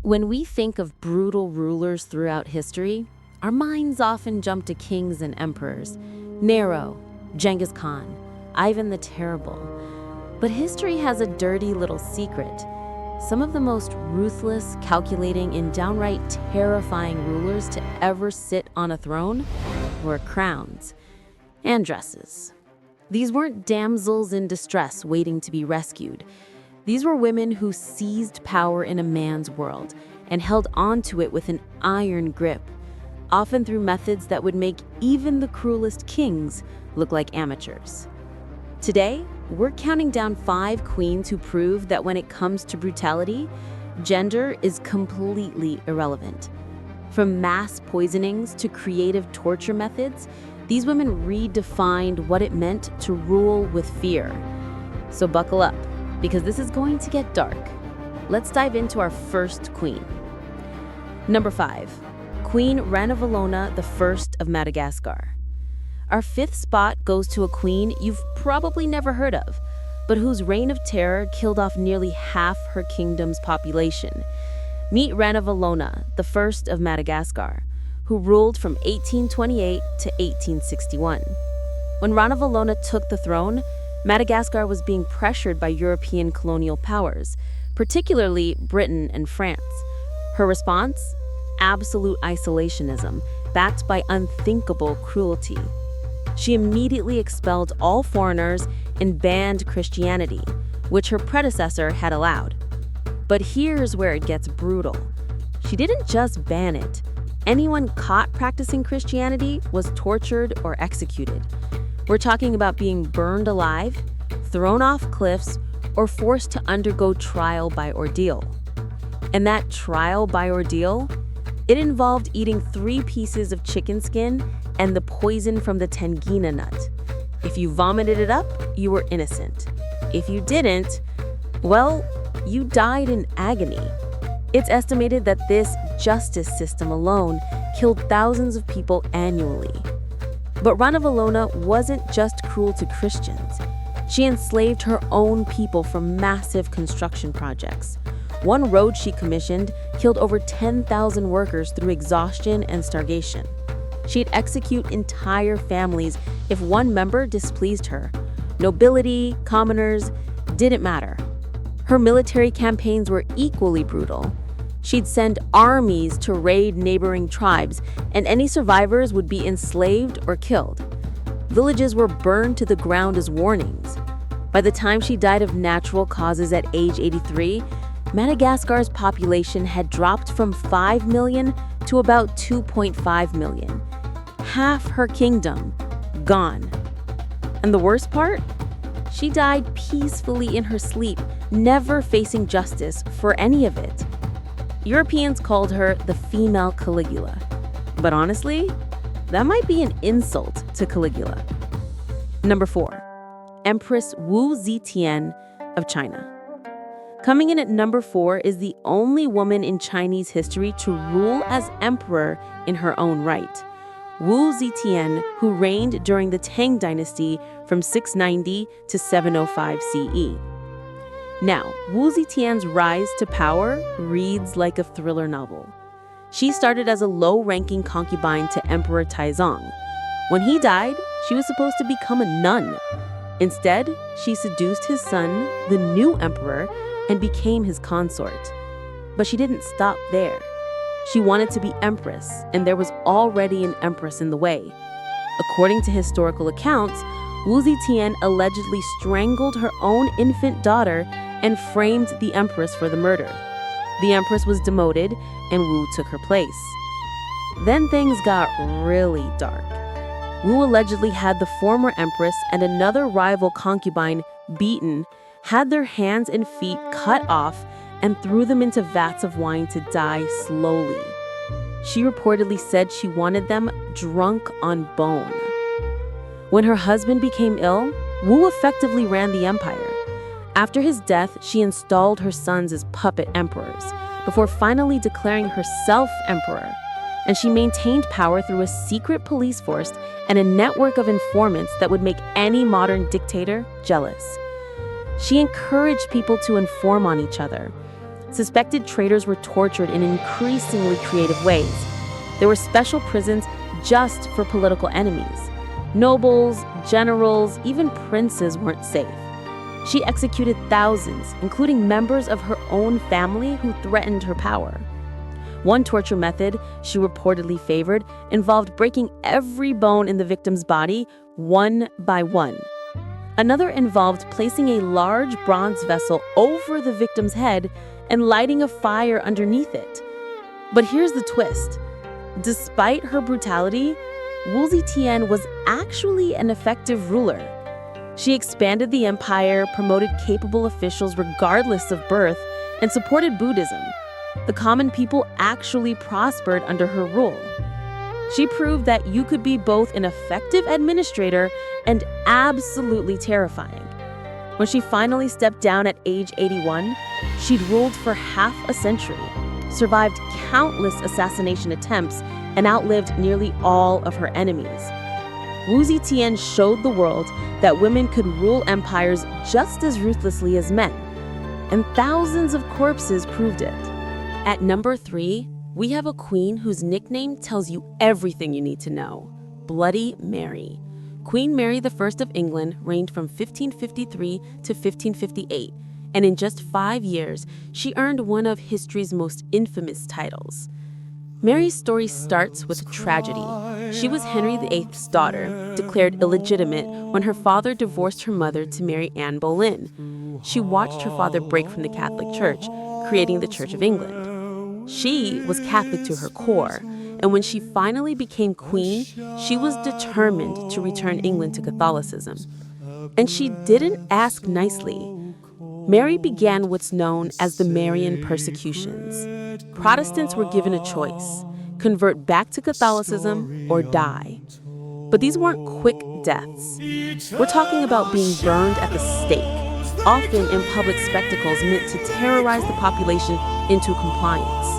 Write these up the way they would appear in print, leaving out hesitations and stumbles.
When we think of brutal rulers throughout history, our minds often jump to kings and emperors. Nero, Genghis Khan, Ivan the Terrible. But history has a dirty little secret. Some of the most ruthless, calculating, and downright terrifying rulers to ever sit on a throne wore crowns and dresses. These weren't damsels in distress waiting to be rescued. These were women who seized power in a man's world and held onto it with an iron grip, often through methods that would make even the cruelest kings look like amateurs. Today, we're counting down 5 queens who prove that when it comes to brutality, gender is completely irrelevant. From mass poisonings to creative torture methods, these women redefined what it meant to rule with fear. So buckle up, because this is going to get dark. Let's dive into our first queen. Number 5, Queen Ranavalona I of Madagascar. Our 5th spot goes to a queen you've probably never heard of, but whose reign of terror killed off nearly half her kingdom's population. Meet Ranavalona I of Madagascar, who ruled from 1828 to 1861. When Ranavalona took the throne, Madagascar was being pressured by European colonial powers, particularly Britain and France. Her response? Absolute isolationism, backed by unthinkable cruelty. She immediately expelled all foreigners and banned Christianity, which her predecessor had allowed. But here's where it gets brutal. She didn't just ban it. Anyone caught practicing Christianity was tortured or executed. We're talking about being burned alive, thrown off cliffs, or forced to undergo trial by ordeal. And that trial by ordeal, it involved eating 3 pieces of chicken skin and the poison from the tangina nut. If you vomited it up, you were innocent. If you didn't, well, you died in agony. It's estimated that this justice system alone killed thousands of people annually. But Ranavalona wasn't just cruel to Christians. She enslaved her own people from massive construction projects. One road she commissioned killed over 10,000 workers through exhaustion and starvation. She'd execute entire families if one member displeased her. Nobility, commoners, didn't matter. Her military campaigns were equally brutal. She'd send armies to raid neighboring tribes, and any survivors would be enslaved or killed. Villages were burned to the ground as warnings. By the time she died of natural causes at age 83, Madagascar's population had dropped from 5 million to about 2.5 million. Half her kingdom gone. And the worst part? She died peacefully in her sleep, never facing justice for any of it. Europeans called her the female Caligula. But honestly, that might be an insult to Caligula. Number 4, Empress Wu Zetian of China. Coming in at number 4 is the only woman in Chinese history to rule as emperor in her own right. Wu Zetian, who reigned during the Tang Dynasty from 690 to 705 CE. Now, Wu Zetian's rise to power reads like a thriller novel. She started as a low-ranking concubine to Emperor Taizong. When he died, she was supposed to become a nun. Instead, she seduced his son, the new emperor, and became his consort. But she didn't stop there. She wanted to be empress, and there was already an empress in the way. According to historical accounts, Wu Zetian allegedly strangled her own infant daughter and framed the empress for the murder. The empress was demoted, and Wu took her place. Then things got really dark. Wu allegedly had the former empress and another rival concubine beaten, had their hands and feet cut off, and threw them into vats of wine to die slowly. She reportedly said she wanted them drunk on bone. When her husband became ill, Wu effectively ran the empire. After his death, she installed her sons as puppet emperors, before finally declaring herself emperor. And she maintained power through a secret police force and a network of informants that would make any modern dictator jealous. She encouraged people to inform on each other. Suspected traitors were tortured in increasingly creative ways. There were special prisons just for political enemies. Nobles, generals, even princes weren't safe. She executed thousands, including members of her own family who threatened her power. One torture method she reportedly favored involved breaking every bone in the victim's body one by one. Another involved placing a large bronze vessel over the victim's head and lighting a fire underneath it. But here's the twist. Despite her brutality, Wu Zetian was actually an effective ruler. She expanded the empire, promoted capable officials regardless of birth, and supported Buddhism. The common people actually prospered under her rule. She proved that you could be both an effective administrator and absolutely terrifying. When she finally stepped down at age 81, she'd ruled for half a century, survived countless assassination attempts, and outlived nearly all of her enemies. Wu Zetian showed the world that women could rule empires just as ruthlessly as men, and thousands of corpses proved it. At number 3, we have a queen whose nickname tells you everything you need to know: Bloody Mary. Queen Mary I of England reigned from 1553 to 1558, and in just 5 years, she earned one of history's most infamous titles. Mary's story starts with tragedy. She was Henry VIII's daughter, declared illegitimate when her father divorced her mother to marry Anne Boleyn. She watched her father break from the Catholic Church, creating the Church of England. She was Catholic to her core, and when she finally became queen, she was determined to return England to Catholicism. And she didn't ask nicely. Mary began what's known as the Marian persecutions. Protestants were given a choice: convert back to Catholicism or die. But these weren't quick deaths. We're talking about being burned at the stake, often in public spectacles meant to terrorize the population into compliance.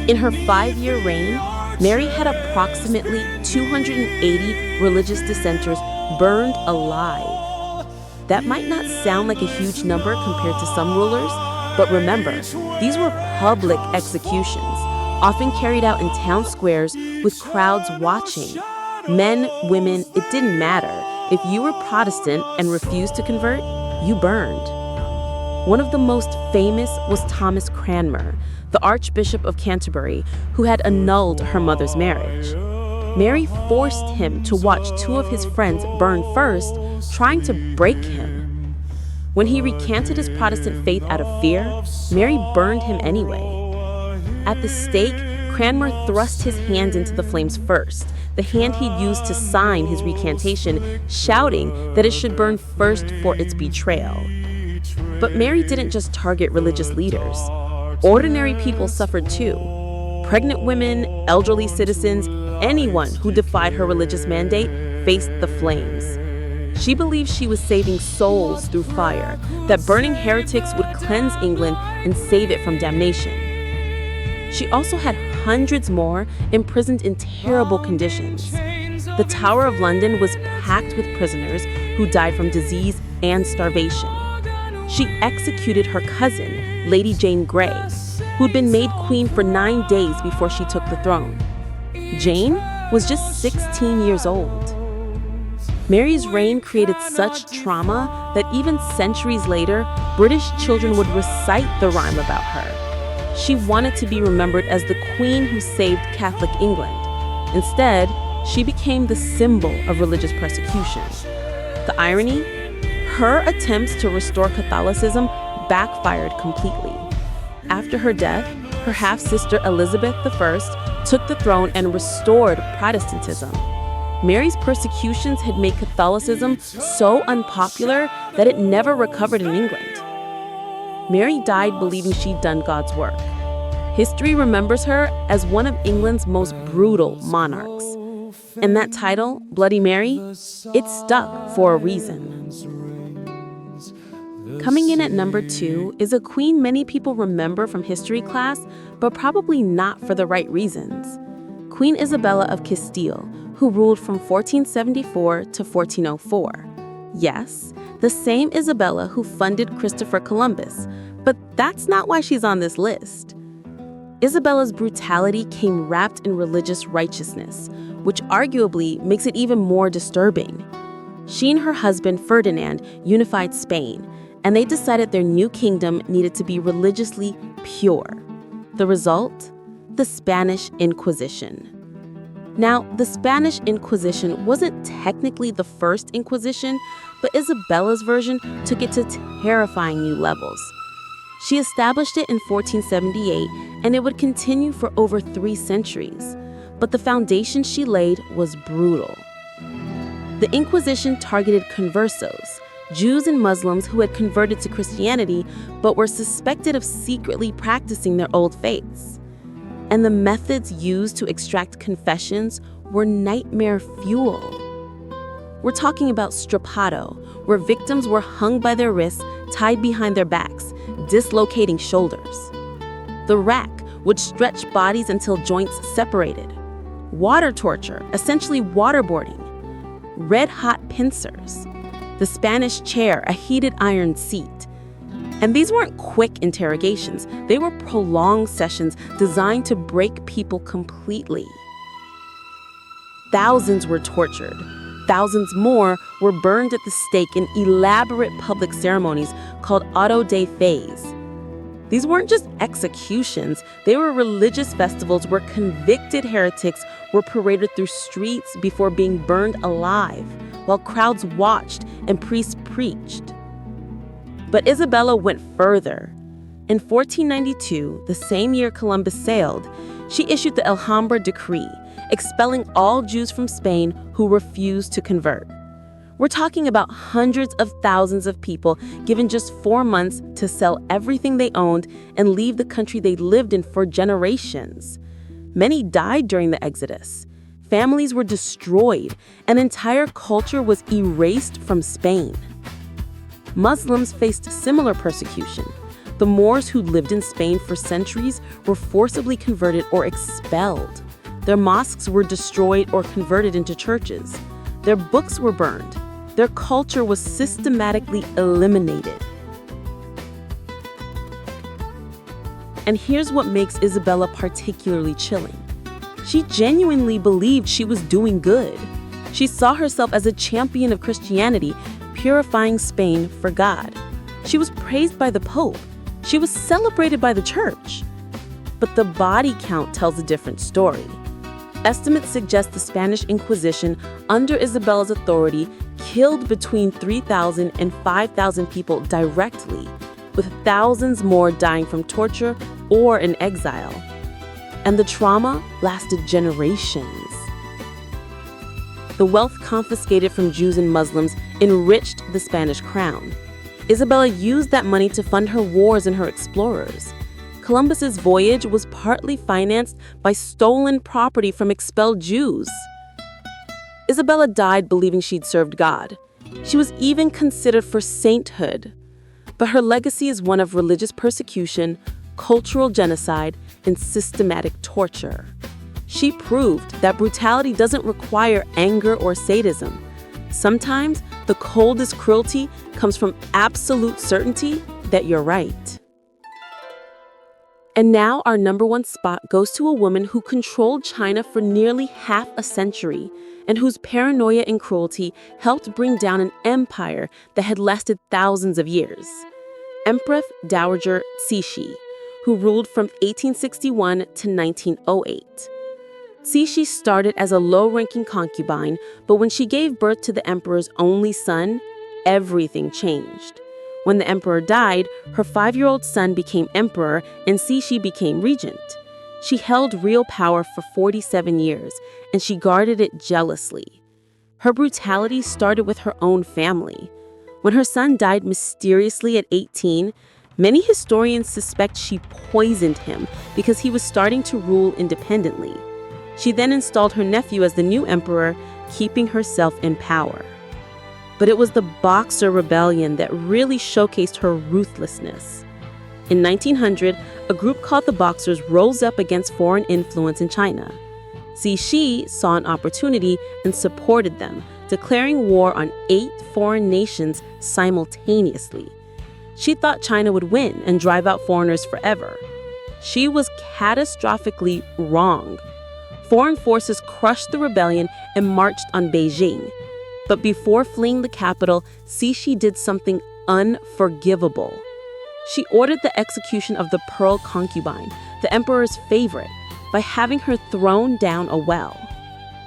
In her 5-year reign, Mary had approximately 280 religious dissenters burned alive. That might not sound like a huge number compared to some rulers, but remember, these were public executions, often carried out in town squares with crowds watching. Men, women, it didn't matter. If you were Protestant and refused to convert, you burned. One of the most famous was Thomas Cranmer, the Archbishop of Canterbury, who had annulled her mother's marriage. Mary forced him to watch 2 of his friends burn first, trying to break him. When he recanted his Protestant faith out of fear, Mary burned him anyway. At the stake, Cranmer thrust his hand into the flames first, the hand he'd used to sign his recantation, shouting that it should burn first for its betrayal. But Mary didn't just target religious leaders. Ordinary people suffered too. Pregnant women, elderly citizens, anyone who defied her religious mandate faced the flames. She believed she was saving souls through fire, that burning heretics would cleanse England and save it from damnation. She also had hundreds more imprisoned in terrible conditions. The Tower of London was packed with prisoners who died from disease and starvation. She executed her cousin, Lady Jane Grey, who'd been made queen for 9 days before she took the throne. Jane was just 16 years old. Mary's reign created such trauma that even centuries later, British children would recite the rhyme about her. She wanted to be remembered as the queen who saved Catholic England. Instead, she became the symbol of religious persecution. The irony? Her attempts to restore Catholicism backfired completely. After her death, her half-sister Elizabeth I took the throne and restored Protestantism. Mary's persecutions had made Catholicism so unpopular that it never recovered in England. Mary died believing she'd done God's work. History remembers her as one of England's most brutal monarchs. And that title, Bloody Mary, it stuck for a reason. Coming in at number 2 is a queen many people remember from history class, but probably not for the right reasons. Queen Isabella of Castile, who ruled from 1474 to 1404. Yes, the same Isabella who funded Christopher Columbus, But that's not why she's on this list. Isabella's brutality came wrapped in religious righteousness, which arguably makes it even more disturbing. She and her husband, Ferdinand, unified Spain, and they decided their new kingdom needed to be religiously pure. The result? The Spanish Inquisition. Now, the Spanish Inquisition wasn't technically the first Inquisition, but Isabella's version took it to terrifying new levels. She established it in 1478, and it would continue for over 3 centuries. But the foundation she laid was brutal. The Inquisition targeted conversos, Jews and Muslims who had converted to Christianity but were suspected of secretly practicing their old faiths. And the methods used to extract confessions were nightmare fuel. We're talking about strappado, where victims were hung by their wrists, tied behind their backs, dislocating shoulders. The rack would stretch bodies until joints separated. Water torture, essentially waterboarding. Red-hot pincers. The Spanish chair, a heated iron seat. And these weren't quick interrogations. They were prolonged sessions designed to break people completely. Thousands were tortured. Thousands more were burned at the stake in elaborate public ceremonies called auto de fe's. These weren't just executions, they were religious festivals where convicted heretics were paraded through streets before being burned alive, while crowds watched and priests preached. But Isabella went further. In 1492, the same year Columbus sailed, she issued the Alhambra Decree, expelling all Jews from Spain who refused to convert. We're talking about hundreds of thousands of people given just 4 months to sell everything they owned and leave the country they lived in for generations. Many died during the Exodus. Families were destroyed. An entire culture was erased from Spain. Muslims faced similar persecution. The Moors who lived in Spain for centuries were forcibly converted or expelled. Their mosques were destroyed or converted into churches. Their books were burned. Their culture was systematically eliminated. And here's what makes Isabella particularly chilling. She genuinely believed she was doing good. She saw herself as a champion of Christianity, purifying Spain for God. She was praised by the Pope. She was celebrated by the church. But the body count tells a different story. Estimates suggest the Spanish Inquisition, under Isabella's authority, killed between 3,000 and 5,000 people directly, with thousands more dying from torture or in exile. And the trauma lasted generations. The wealth confiscated from Jews and Muslims enriched the Spanish crown. Isabella used that money to fund her wars and her explorers. Columbus's voyage was partly financed by stolen property from expelled Jews. Isabella died believing she'd served God. She was even considered for sainthood. But her legacy is one of religious persecution, cultural genocide, and systematic torture. She proved that brutality doesn't require anger or sadism. Sometimes the coldest cruelty comes from absolute certainty that you're right. And now our number 1 spot goes to a woman who controlled China for nearly half a century and whose paranoia and cruelty helped bring down an empire that had lasted thousands of years. Empress Dowager Cixi, who ruled from 1861 to 1908. Cixi started as a low-ranking concubine, but when she gave birth to the emperor's only son, everything changed. When the emperor died, her 5-year-old son became emperor and Cixi became regent. She held real power for 47 years, and she guarded it jealously. Her brutality started with her own family. When her son died mysteriously at 18, many historians suspect she poisoned him because he was starting to rule independently. She then installed her nephew as the new emperor, keeping herself in power. But it was the Boxer Rebellion that really showcased her ruthlessness. In 1900, a group called the Boxers rose up against foreign influence in China. Cixi saw an opportunity and supported them, declaring war on 8 foreign nations simultaneously. She thought China would win and drive out foreigners forever. She was catastrophically wrong. Foreign forces crushed the rebellion and marched on Beijing. But before fleeing the capital, Cixi did something unforgivable. She ordered the execution of the Pearl concubine, the emperor's favorite, by having her thrown down a well.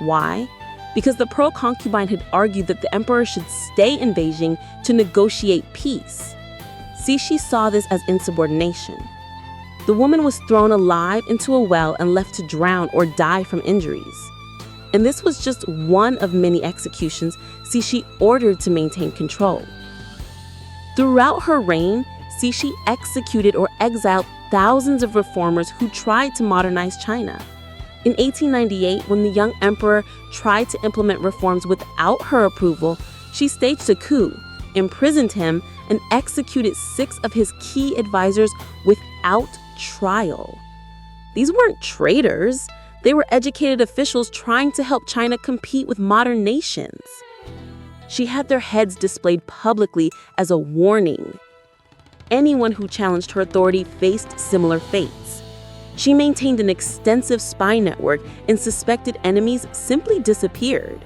Why? Because the Pearl concubine had argued that the emperor should stay in Beijing to negotiate peace. Cixi saw this as insubordination. The woman was thrown alive into a well and left to drown or die from injuries. And this was just one of many executions Cixi ordered to maintain control. Throughout her reign, Cixi executed or exiled thousands of reformers who tried to modernize China. In 1898, when the young emperor tried to implement reforms without her approval, she staged a coup, imprisoned him, and executed 6 of his key advisors without trial. These weren't traitors. They were educated officials trying to help China compete with modern nations. She had their heads displayed publicly as a warning. Anyone who challenged her authority faced similar fates. She maintained an extensive spy network, and suspected enemies simply disappeared.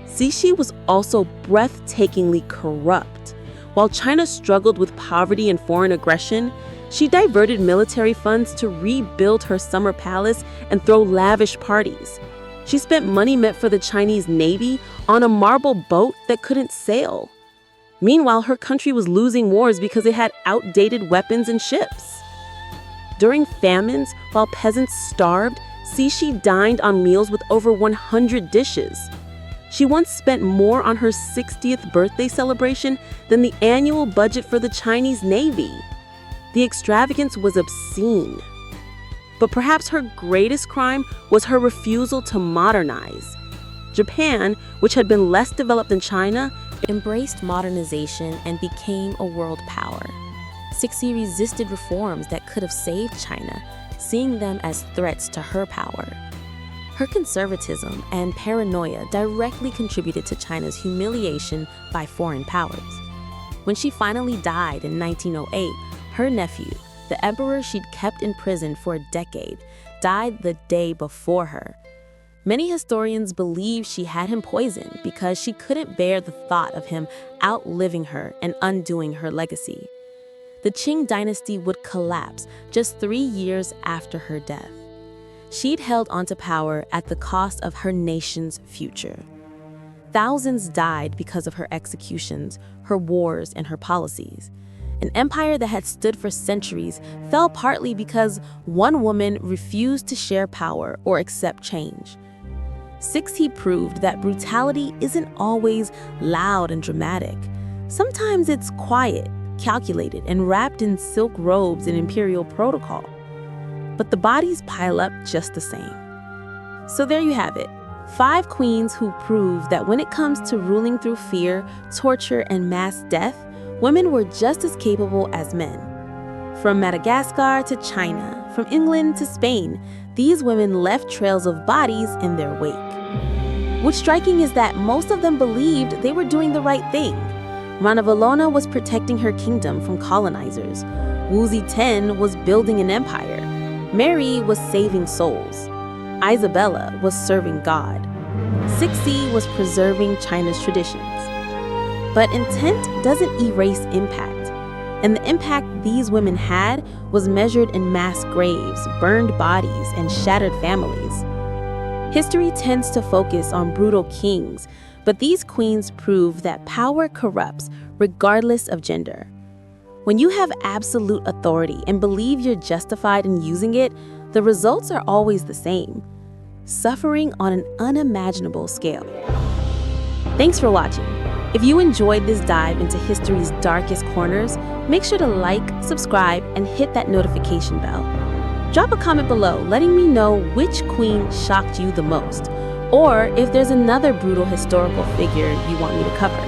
Cixi was also breathtakingly corrupt. While China struggled with poverty and foreign aggression, she diverted military funds to rebuild her summer palace and throw lavish parties. She spent money meant for the Chinese Navy on a marble boat that couldn't sail. Meanwhile, her country was losing wars because it had outdated weapons and ships. During famines, while peasants starved, Cixi dined on meals with over 100 dishes. She once spent more on her 60th birthday celebration than the annual budget for the Chinese Navy. The extravagance was obscene. But perhaps her greatest crime was her refusal to modernize. Japan, which had been less developed than China, embraced modernization and became a world power. Cixi resisted reforms that could have saved China, seeing them as threats to her power. Her conservatism and paranoia directly contributed to China's humiliation by foreign powers. When she finally died in 1908, her nephew, the emperor she'd kept in prison for a decade, died the day before her. Many historians believe she had him poisoned because she couldn't bear the thought of him outliving her and undoing her legacy. The Qing dynasty would collapse just 3 years after her death. She'd held onto power at the cost of her nation's future. Thousands died because of her executions, her wars, and her policies. An empire that had stood for centuries fell partly because one woman refused to share power or accept change. Cixi proved that brutality isn't always loud and dramatic. Sometimes it's quiet, calculated, and wrapped in silk robes and imperial protocol. But the bodies pile up just the same. So there you have it. 5 queens who prove that when it comes to ruling through fear, torture, and mass death, women were just as capable as men. From Madagascar to China, from England to Spain, these women left trails of bodies in their wake. What's striking is that most of them believed they were doing the right thing. Ranavalona was protecting her kingdom from colonizers. Wu Zetian was building an empire. Mary was saving souls. Isabella was serving God. Cixi was preserving China's traditions. But intent doesn't erase impact. And the impact these women had was measured in mass graves, burned bodies, and shattered families. History tends to focus on brutal kings, but these queens prove that power corrupts regardless of gender. When you have absolute authority and believe you're justified in using it, the results are always the same: suffering on an unimaginable scale. Thanks for watching. If you enjoyed this dive into history's darkest corners, make sure to like, subscribe, and hit that notification bell. Drop a comment below letting me know which queen shocked you the most, or if there's another brutal historical figure you want me to cover.